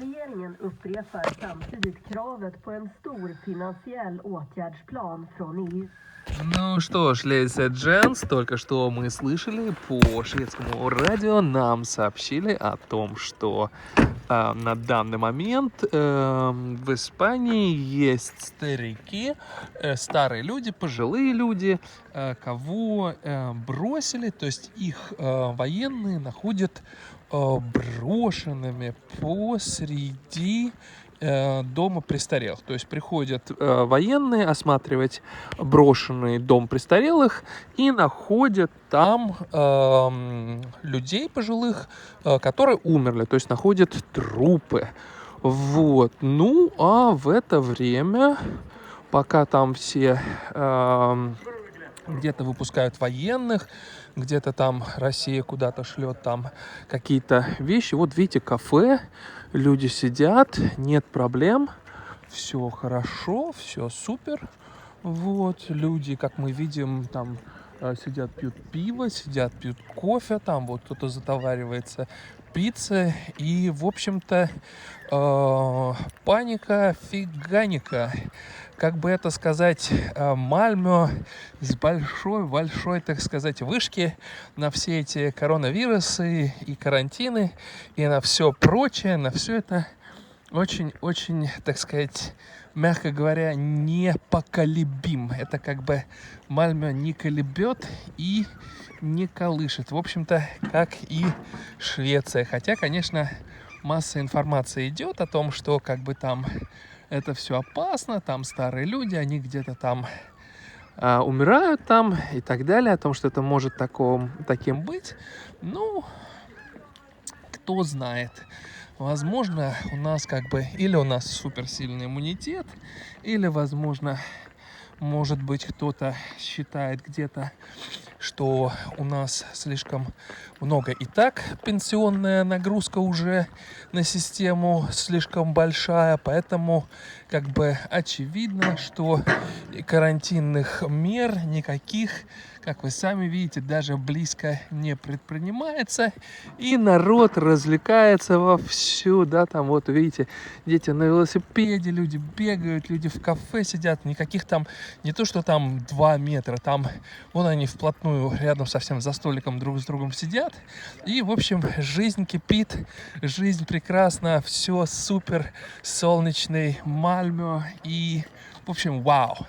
Regeringen upprepar samtidigt kravet på en stor finansiell åtgärdsplan från EU. Ну что ж, ladies and gents, только что мы слышали по шведскому радио, нам сообщили о том, что на данный момент в Испании есть старики, старые люди, пожилые люди, кого бросили, то есть их военные находят брошенными посреди дома престарелых. То есть приходят военные осматривать брошенный дом престарелых и находят там людей пожилых, которые умерли, то есть находят трупы. Вот. Ну, а в это время, пока там все где-то выпускают военных, где-то там Россия куда-то шлет там какие-то вещи. Вот видите, кафе, люди сидят, нет проблем, все хорошо, все супер. Вот, люди, как мы видим, там сидят, пьют пиво, сидят, пьют кофе, там вот кто-то затоваривается пиццей. И, в общем-то, паника фиганика. Как бы это сказать, Мальмё с большой, так сказать, вышки на все эти коронавирусы и карантины, и на все прочее, на все это очень, так сказать, мягко говоря, непоколебим. Это как бы Мальмё не колебет и не колышет. В общем-то, как и Швеция. Хотя, конечно, масса информации идет о том, что как бы там это все опасно, там старые люди, они где-то там умирают там и так далее, о том, что это может таким быть. Ну, кто знает. Возможно, у нас как бы или у нас суперсильный иммунитет, или, возможно, может быть, кто-то считает где-то, что у нас слишком много и так пенсионная нагрузка уже на систему слишком большая, поэтому как бы очевидно, что карантинных мер никаких, как вы сами видите, даже близко не предпринимается, и народ развлекается вовсю, да, там вот видите, дети на велосипеде, люди бегают, люди в кафе сидят, никаких там, не то что там 2 метра, там вон они вплотную рядом совсем за столиком друг с другом сидят, и, в общем, жизнь кипит, жизнь прекрасна, все супер, солнечный Мальмё, и, в общем, вау.